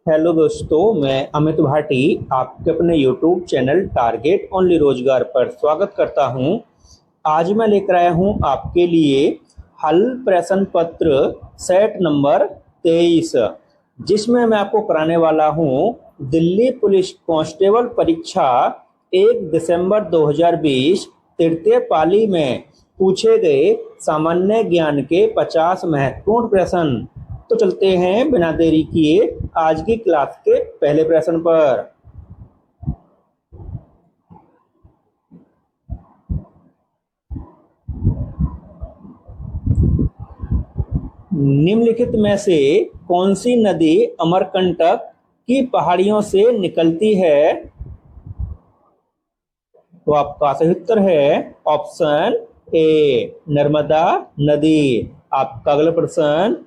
Hello दोस्तों, मैं अमित भाटी आपके अपने यूट्यूब चैनल टारगेट ओनली रोजगार पर स्वागत करता हूं। आज मैं लेकर आया हूं आपके लिए हल प्रश्न पत्र सेट नंबर 23, जिसमें मैं आपको कराने वाला हूं दिल्ली पुलिस कांस्टेबल परीक्षा 1 दिसंबर 2020 तृतीय पाली में पूछे गए सामान्य ज्ञान के 50 महत्वपूर्ण प्रश्न। तो चलते हैं बिना देरी किए आज की क्लास के पहले प्रश्न पर। निम्नलिखित में से कौन सी नदी अमरकंटक की पहाड़ियों से निकलती है? तो आपका सही उत्तर है ऑप्शन ए, नर्मदा नदी। आपका अगला प्रश्न,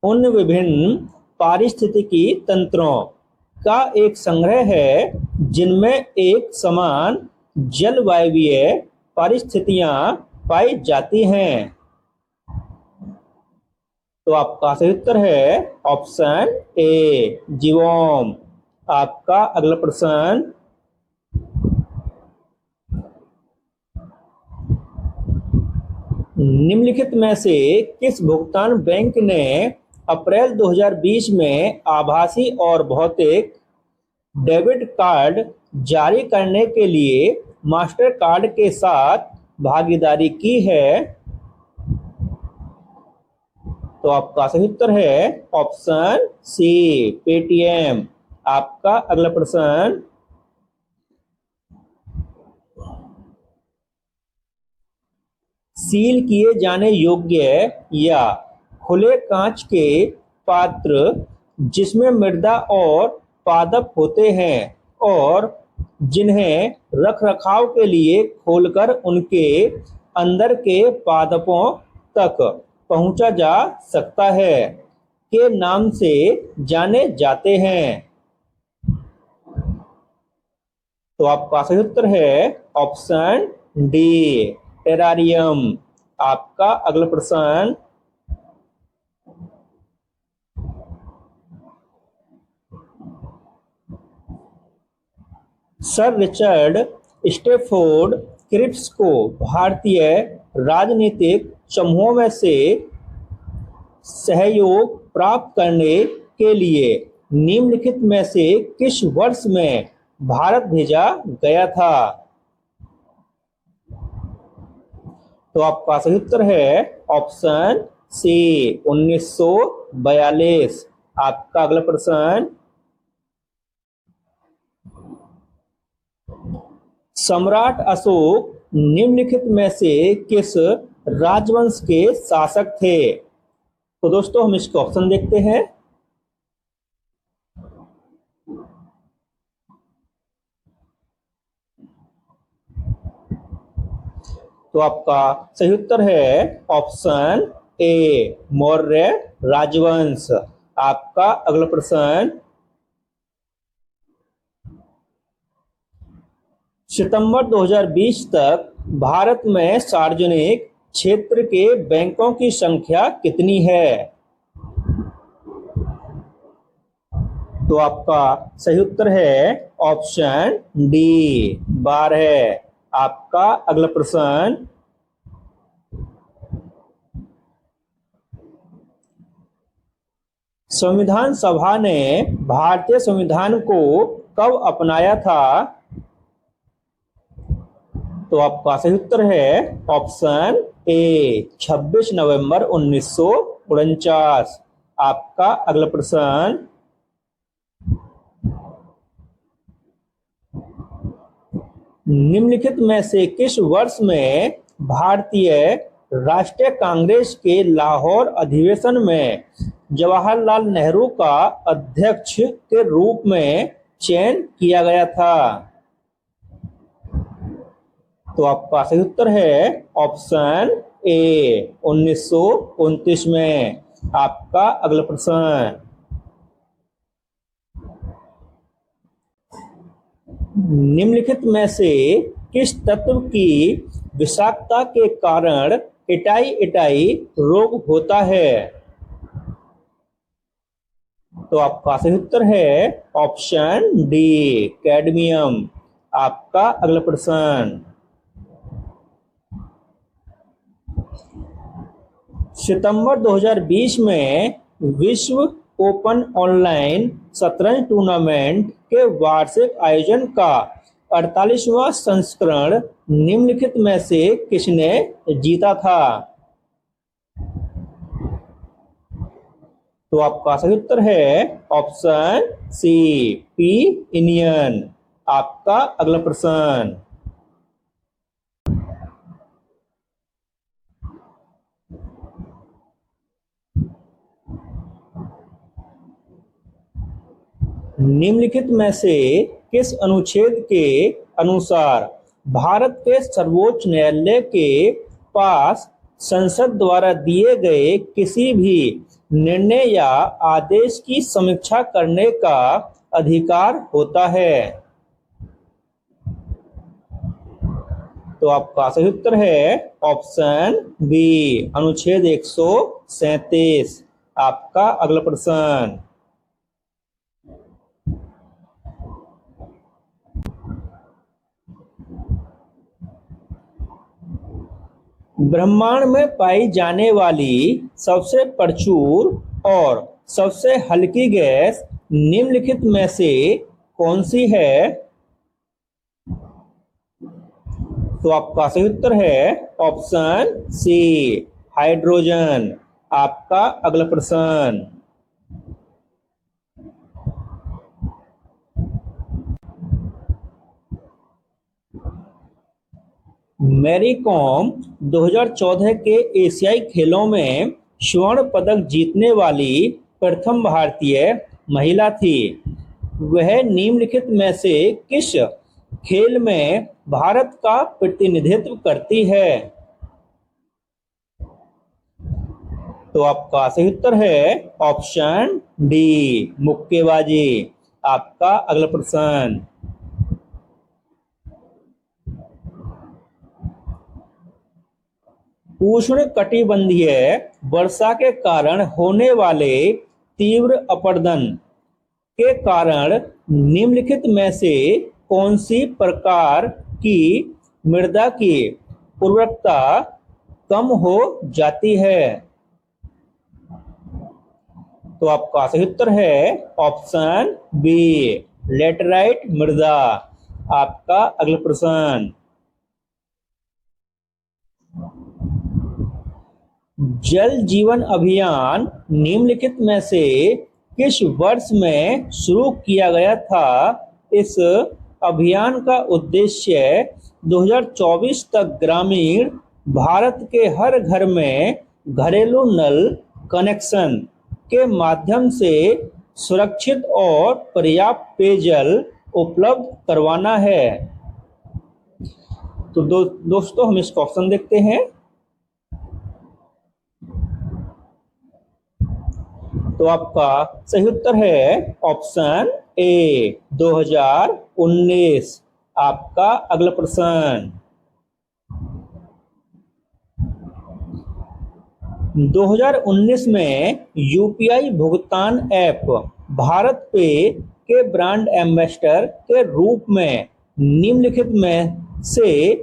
उन विभिन्न पारिस्थितिकी तंत्रों का एक संग्रह है जिनमें एक समान जलवायवीय परिस्थितियां पाई जाती हैं। तो आपका सही उत्तर है ऑप्शन ए, जीवोम। आपका अगला प्रश्न, निम्नलिखित में से किस भुगतान बैंक ने अप्रैल 2020 में आभासी और भौतिक डेबिट कार्ड जारी करने के लिए मास्टर कार्ड के साथ भागीदारी की है? तो आपका सही उत्तर है ऑप्शन सी, पेटीएम। आपका अगला प्रश्न, सील किए जाने योग्य या खुले कांच के पात्र जिसमें मृदा और पादप होते हैं और जिन्हें रखरखाव के लिए खोलकर उनके अंदर के पादपों तक पहुंचा जा सकता है के नाम से जाने जाते हैं। तो आपका सही उत्तर है ऑप्शन डी, टेरारियम। आपका अगला प्रश्न, सर रिचर्ड स्टेफोर्ड क्रिप्स को भारतीय राजनीतिक समूहों में से सहयोग प्राप्त करने के लिए निम्नलिखित में से किस वर्ष में भारत भेजा गया था? तो आपका सही उत्तर है ऑप्शन सी, 1942। आपका अगला प्रश्न, सम्राट अशोक निम्नलिखित में से किस राजवंश के शासक थे? तो दोस्तों हम इसके ऑप्शन देखते हैं। तो आपका सही उत्तर है ऑप्शन ए, मौर्य राजवंश। आपका अगला प्रश्न, सितंबर 2020 तक भारत में सार्वजनिक क्षेत्र के बैंकों की संख्या कितनी है? तो आपका सही उत्तर है ऑप्शन डी, 12। आपका अगला प्रश्न, संविधान सभा ने भारतीय संविधान को कब अपनाया था? तो आपका सही उत्तर है ऑप्शन ए, 26 नवंबर 1949। आपका अगला प्रश्न, निम्नलिखित में से किस वर्ष में भारतीय राष्ट्रीय कांग्रेस के लाहौर अधिवेशन में जवाहरलाल नेहरू का अध्यक्ष के रूप में चयन किया गया था? तो आपका सही उत्तर है ऑप्शन ए, 1929 में। आपका अगला प्रश्न, निम्नलिखित में से किस तत्व की विषाक्तता के कारण इटाई इटाई रोग होता है? तो आपका सही उत्तर है ऑप्शन डी, कैडमियम। आपका अगला प्रश्न, सितंबर 2020 में विश्व ओपन ऑनलाइन शतरंज टूर्नामेंट के वार्षिक आयोजन का 48वां संस्करण निम्नलिखित में से किसने जीता था? तो आपका सही उत्तर है ऑप्शन सी, पी इंडियन। आपका अगला प्रश्न, निम्नलिखित में से किस अनुच्छेद के अनुसार भारत के सर्वोच्च न्यायालय के पास संसद द्वारा दिए गए किसी भी निर्णय या आदेश की समीक्षा करने का अधिकार होता है? तो आपका सही उत्तर है ऑप्शन बी, अनुच्छेद 137। आपका अगला प्रश्न, ब्रह्मांड में पाई जाने वाली सबसे प्रचुर और सबसे हल्की गैस निम्नलिखित में से कौन सी है? तो आपका सही उत्तर है ऑप्शन सी, हाइड्रोजन। आपका अगला प्रश्न, मैरी कॉम 2014 के एशियाई खेलों में स्वर्ण पदक जीतने वाली प्रथम भारतीय महिला थी। वह निम्नलिखित में से किस खेल में भारत का प्रतिनिधित्व करती है? तो आपका सही उत्तर है ऑप्शन डी, मुक्केबाजी। आपका अगला प्रश्न, उष्ण कटिबंधीय वर्षा के कारण होने वाले तीव्र अपरदन के कारण निम्नलिखित में से कौन सी प्रकार की मृदा की उर्वरकता कम हो जाती है? तो आपका सही उत्तर है ऑप्शन बी, लेटराइट मृदा। आपका अगला प्रश्न, जल जीवन अभियान निम्नलिखित में से किस वर्ष में शुरू किया गया था? इस अभियान का उद्देश्य 2024 तक ग्रामीण भारत के हर घर में घरेलू नल कनेक्शन के माध्यम से सुरक्षित और पर्याप्त पेयजल उपलब्ध करवाना है। तो दोस्तों हम इसका ऑप्शन देखते हैं। तो आपका सही उत्तर है ऑप्शन ए, 2019। आपका अगला प्रश्न, 2019 में यूपीआई भुगतान ऐप भारत पे के ब्रांड एम्बेसडर के रूप में निम्नलिखित में से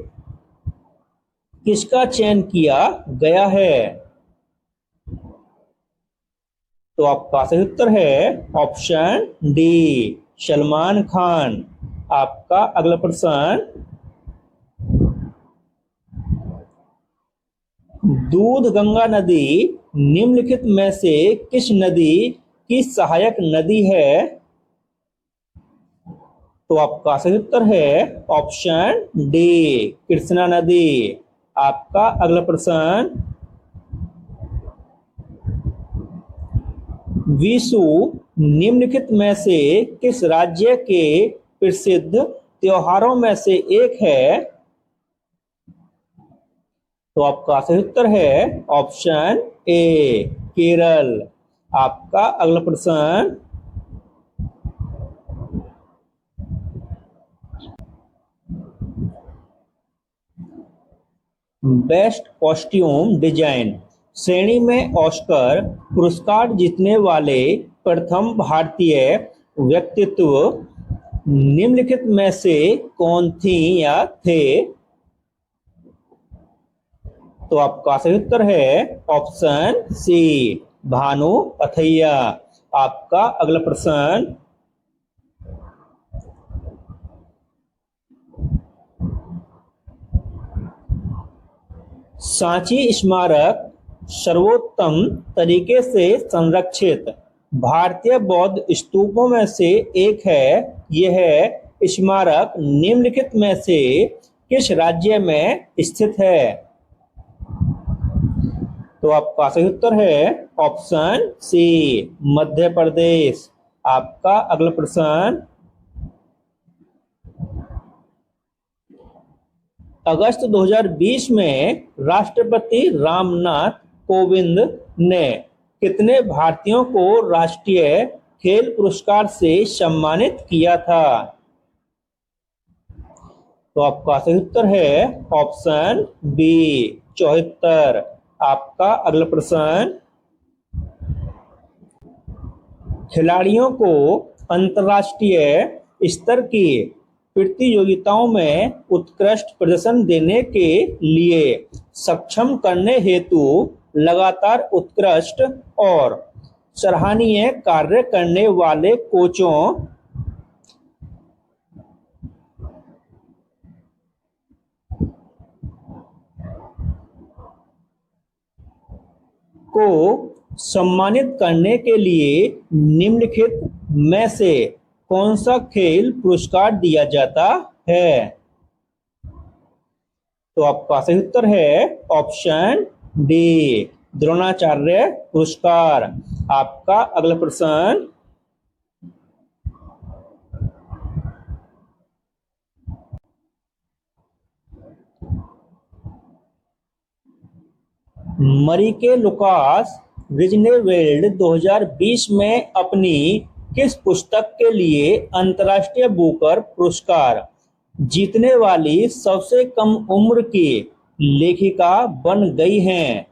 किसका चयन किया गया है? तो आपका सही उत्तर है ऑप्शन डी, सलमान खान। आपका अगला प्रश्न, दूध गंगा नदी निम्नलिखित में से किस नदी की सहायक नदी है? तो आपका सही उत्तर है ऑप्शन डी, कृष्णा नदी। आपका अगला प्रश्न, विशु निम्नलिखित में से किस राज्य के प्रसिद्ध त्योहारों में से एक है? तो आपका सही उत्तर है ऑप्शन ए, केरल। आपका अगला प्रश्न, बेस्ट कॉस्ट्यूम डिजाइन श्रेणी में ऑस्कर पुरस्कार जीतने वाले प्रथम भारतीय व्यक्तित्व निम्नलिखित में से कौन थी या थे? तो आपका सही उत्तर है ऑप्शन सी, भानु अथैया। आपका अगला प्रश्न, सांची स्मारक सर्वोत्तम तरीके से संरक्षित भारतीय बौद्ध स्तूपों में से एक है। यह स्मारक निम्नलिखित में से किस राज्य में स्थित है? तो आपका सही उत्तर है ऑप्शन सी, मध्य प्रदेश। आपका अगला प्रश्न, अगस्त 2020 में राष्ट्रपति रामनाथ कोविंद ने कितने भारतीयों को राष्ट्रीय खेल पुरस्कार से सम्मानित किया था? तो आपका सही उत्तर है ऑप्शन बी, 74। आपका अगला प्रश्न, खिलाड़ियों को अंतर्राष्ट्रीय स्तर की प्रतियोगिताओं में उत्कृष्ट प्रदर्शन देने के लिए सक्षम करने हेतु लगातार उत्कृष्ट और सराहनीय कार्य करने वाले कोचों को सम्मानित करने के लिए निम्नलिखित में से कौन सा खेल पुरस्कार दिया जाता है? तो आपका सही उत्तर है ऑप्शन डी, द्रोणाचार्य पुरस्कार। आपका अगला प्रश्न, मरिके लुकास रिजनेवेल्ड 2020 में अपनी किस पुस्तक के लिए अंतर्राष्ट्रीय बुकर पुरस्कार जीतने वाली सबसे कम उम्र की लेखिका बन गई हैं?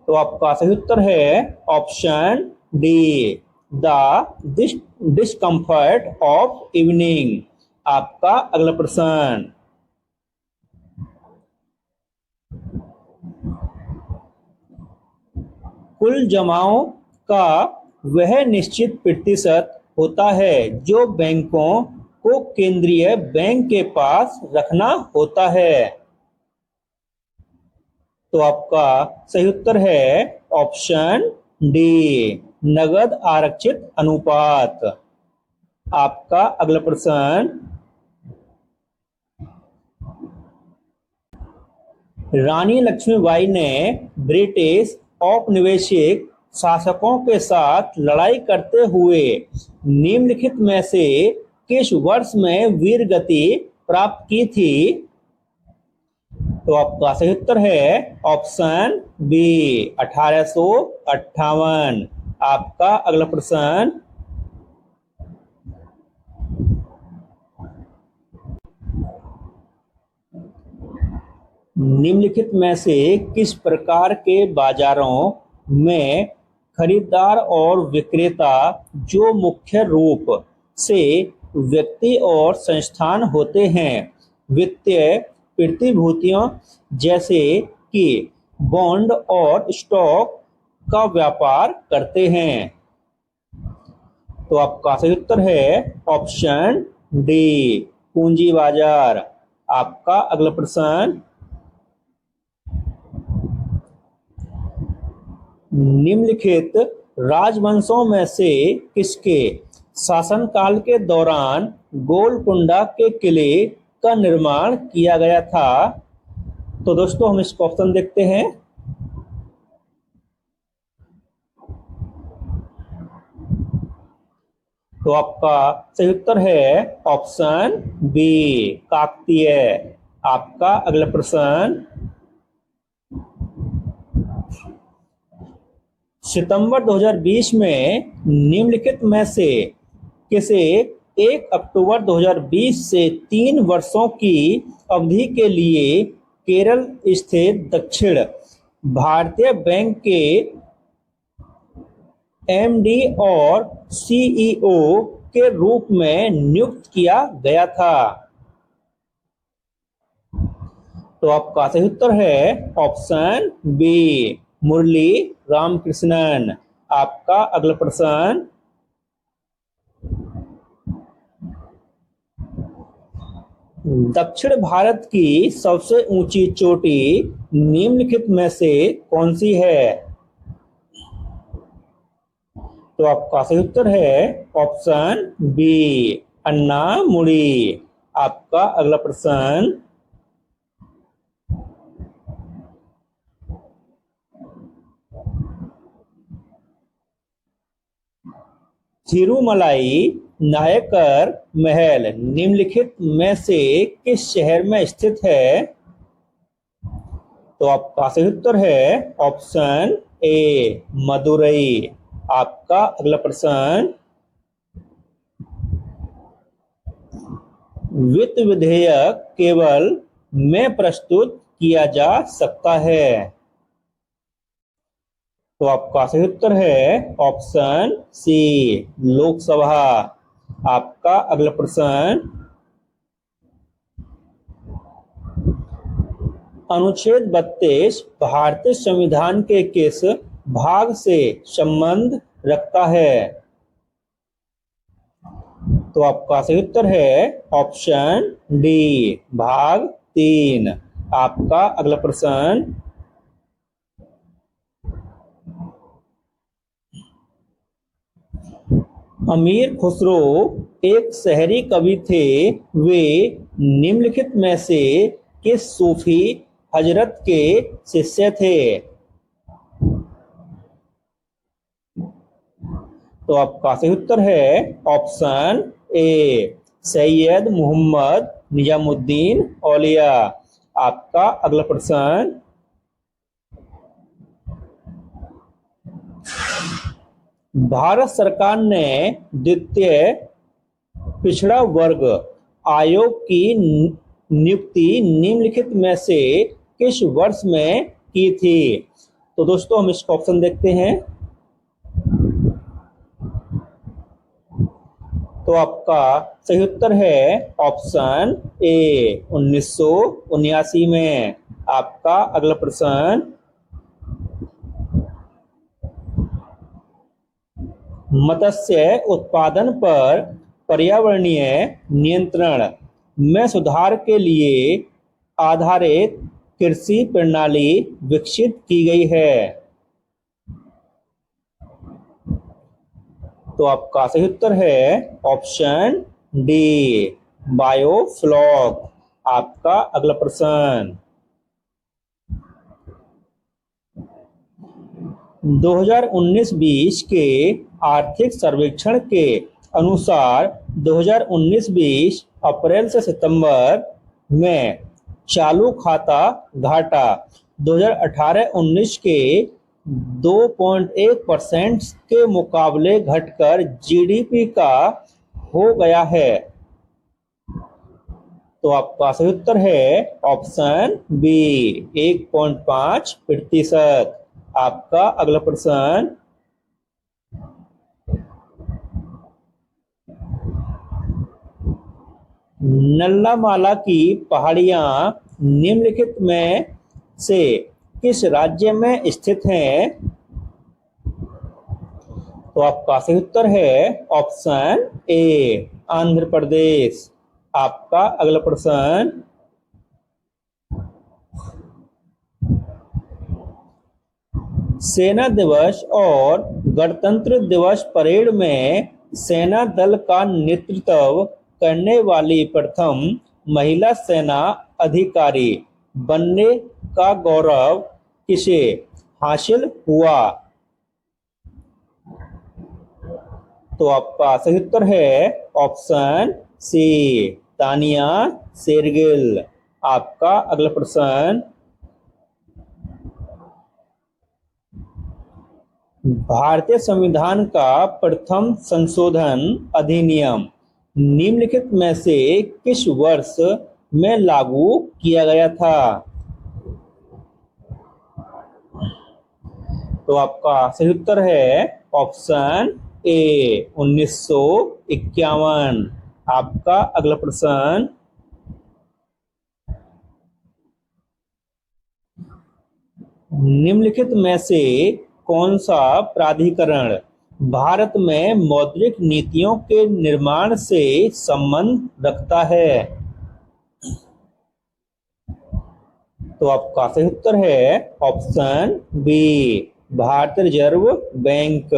तो आपका सही उत्तर है option D, the discomfort of evening. आपका अगला प्रश्न, कुल जमाओं का वह निश्चित प्रतिशत होता है जो बैंकों को केंद्रीय बैंक के पास रखना होता है। तो आपका सही उत्तर है ऑप्शन डी, नगद आरक्षित अनुपात। आपका अगला प्रश्न, रानी लक्ष्मीबाई ने ब्रिटिश औपनिवेशिक शासकों के साथ लड़ाई करते हुए निम्नलिखित में से किस वर्ष में वीरगति प्राप्त की थी? तो आपका सही उत्तर है ऑप्शन बी, 1858। आपका अगला प्रश्न, निम्नलिखित में से किस प्रकार के बाजारों में खरीदार और विक्रेता जो मुख्य रूप से व्यक्ति और संस्थान होते हैं वित्तीय प्रतिभूतियों जैसे कि बॉन्ड और स्टॉक का व्यापार करते हैं? तो आपका सही उत्तर है ऑप्शन डी, पूंजी बाजार। आपका अगला प्रश्न, निम्नलिखित राजवंशों में से किसके शासनकाल के दौरान गोलकुंडा के किले का निर्माण किया गया था? तो दोस्तों हम इसको ऑप्शन देखते हैं। तो आपका सही उत्तर है ऑप्शन बी, काकतीय। आपका अगला प्रश्न, सितंबर 2020 में निम्नलिखित में से किसे 1 अक्टूबर 2020 से 3 वर्षों की अवधि के लिए केरल स्थित दक्षिण भारतीय बैंक के एमडी और सीईओ के रूप में नियुक्त किया गया था। तो आपका सही उत्तर है ऑप्शन बी, मुरली रामकृष्णन। आपका अगला प्रश्न, दक्षिण भारत की सबसे ऊंची चोटी निम्नलिखित में से कौन सी है? तो आपका सही उत्तर है ऑप्शन बी, अन्नामुडी। आपका अगला प्रश्न, थिरुमलाई नायकर महल निम्नलिखित में से किस शहर में स्थित है? तो आपका सही उत्तर है ऑप्शन ए, मदुरई। आपका अगला प्रश्न, वित्त विधेयक केवल में प्रस्तुत किया जा सकता है? तो आपका सही उत्तर है ऑप्शन सी, लोकसभा। आपका अगला प्रश्न, अनुच्छेद 32 भारतीय संविधान के किस भाग से संबंध रखता है? तो आपका सही उत्तर है ऑप्शन डी, भाग 3। आपका अगला प्रश्न, अमीर खुसरो एक शहरी कवि थे, वे निम्नलिखित में से किस सूफी हजरत के शिष्य थे? तो आपका सही उत्तर है ऑप्शन ए, सैयद मोहम्मद निजामुद्दीन औलिया। आपका अगला प्रश्न, भारत सरकार ने द्वितीय पिछड़ा वर्ग आयोग की नियुक्ति निम्नलिखित में से किस वर्ष में की थी? तो दोस्तों हम इसका ऑप्शन देखते हैं। तो आपका सही उत्तर है ऑप्शन ए, 1979 में। आपका अगला प्रश्न, मत्स्य उत्पादन पर पर्यावरणीय नियंत्रण में सुधार के लिए आधारित कृषि प्रणाली विकसित की गई है? तो आपका सही उत्तर है ऑप्शन डी, बायोफ्लॉक। आपका अगला प्रश्न, 2019-20 के आर्थिक सर्वेक्षण के अनुसार 2019-20 अप्रैल से सितंबर में चालू खाता घाटा 2018-19 के 2.1% के मुकाबले घटकर जीडीपी का हो गया है। तो आपका सही उत्तर है ऑप्शन बी, 1.5%। आपका अगला प्रश्न, नल्लामाला की पहाड़ियां निम्नलिखित में से किस राज्य में स्थित हैं? तो आपका सही उत्तर है ऑप्शन ए, आंध्र प्रदेश। आपका अगला प्रश्न, सेना दिवस और गणतंत्र दिवस परेड में सेना दल का नेतृत्व करने वाली प्रथम महिला सेना अधिकारी बनने का गौरव किसे हासिल हुआ? तो आपका सही उत्तर है ऑप्शन सी, तानिया शेरगिल। आपका अगला प्रश्न, भारतीय संविधान का प्रथम संशोधन अधिनियम निम्नलिखित में से किस वर्ष में लागू किया गया था? तो आपका सही उत्तर है ऑप्शन ए 1951। आपका अगला प्रश्न, निम्नलिखित में से कौन सा प्राधिकरण भारत में मौद्रिक नीतियों के निर्माण से संबंध रखता है? तो आपका सही उत्तर है ऑप्शन बी भारतीय रिजर्व बैंक।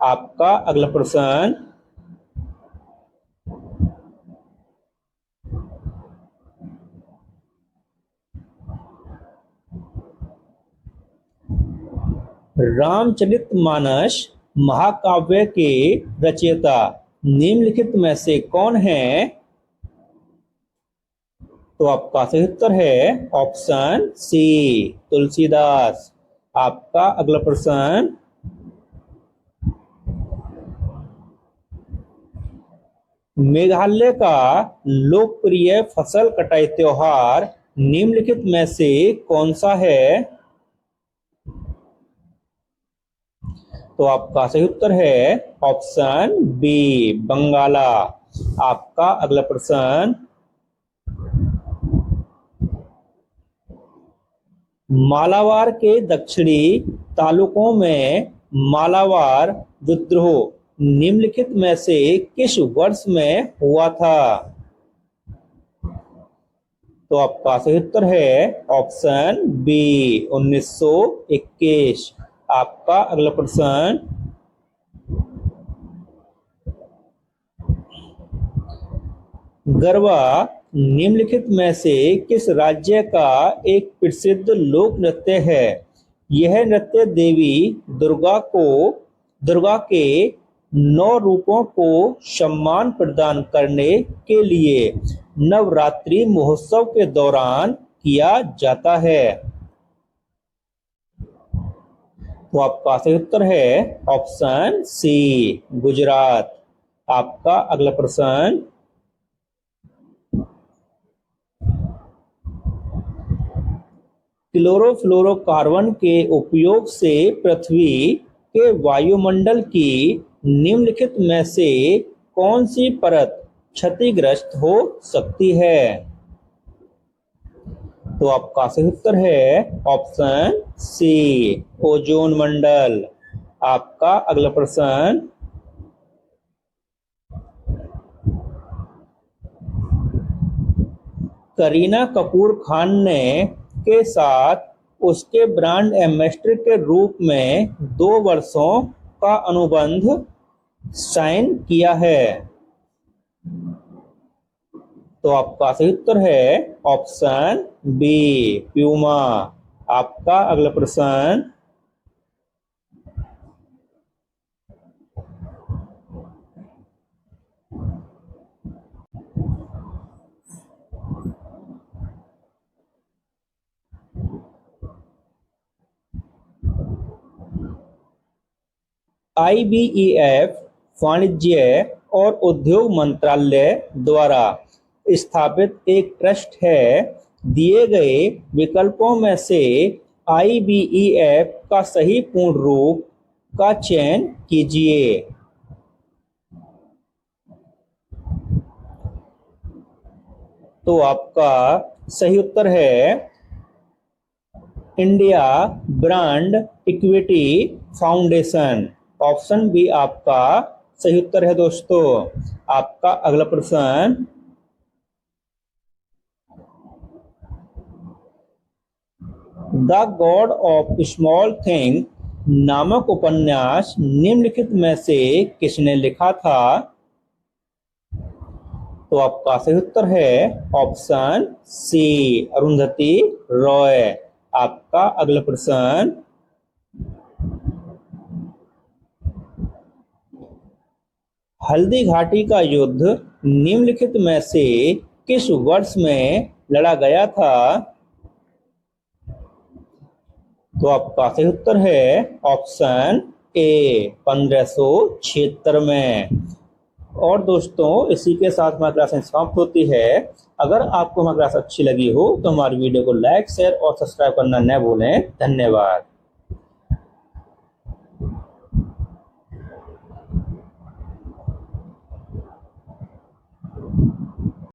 आपका अगला प्रश्न, रामचरितमानस महाकाव्य के रचयिता निम्नलिखित में से कौन है? तो आपका सही उत्तर है ऑप्शन सी तुलसीदास। आपका अगला प्रश्न, मेघालय का लोकप्रिय फसल कटाई त्योहार निम्नलिखित में से कौन सा है? तो आपका सही उत्तर है ऑप्शन बी बंगाला। आपका अगला प्रश्न, मालाबार के दक्षिणी तालुकों में मालाबार विद्रोह निम्नलिखित में से किस वर्ष में हुआ था? तो आपका सही उत्तर है ऑप्शन बी 1921। आपका अगला प्रश्न, गरबा निम्नलिखित में से किस राज्य का एक प्रसिद्ध लोक नृत्य है? यह नृत्य देवी दुर्गा के 9 रूपों को सम्मान प्रदान करने के लिए नवरात्रि महोत्सव के दौरान किया जाता है। तो आपका सही उत्तर है ऑप्शन सी गुजरात। आपका अगला प्रश्न, क्लोरोफ्लोरोकार्बन के उपयोग से पृथ्वी के वायुमंडल की निम्नलिखित में से कौन सी परत क्षतिग्रस्त हो सकती है? तो आपका सही उत्तर है ऑप्शन सी ओजोन मंडल। आपका अगला प्रश्न, करीना कपूर खान ने के साथ उसके ब्रांड एम्बेसडर के रूप में 2 वर्षों का अनुबंध साइन किया है। तो आपका सही उत्तर है ऑप्शन बी प्यूमा। आपका अगला प्रश्न, IBEF वाणिज्य और उद्योग मंत्रालय द्वारा स्थापित एक ट्रस्ट है। दिए गए विकल्पों में से IBEF का सही पूर्ण रूप का चयन कीजिए। तो आपका सही उत्तर है India brand equity foundation. Option B आपका सही उत्तर है दोस्तों। आपका अगला प्रश्न, the God of small thing नामक उपन्यास निम्नलिखित में से किसने लिखा था? तो आपका सही उत्तर है ऑप्शन सी अरुंधति रॉय। आपका अगला प्रश्न, हल्दी घाटी का युद्ध निम्नलिखित में से किस वर्ष में लड़ा गया था? तो आपका सही उत्तर है ऑप्शन ए 1576 में। और दोस्तों इसी के साथ हमारी क्लास समाप्त होती है। अगर आपको हमारी क्लास अच्छी लगी हो तो हमारी वीडियो को लाइक शेयर और सब्सक्राइब करना न भूलें। धन्यवाद।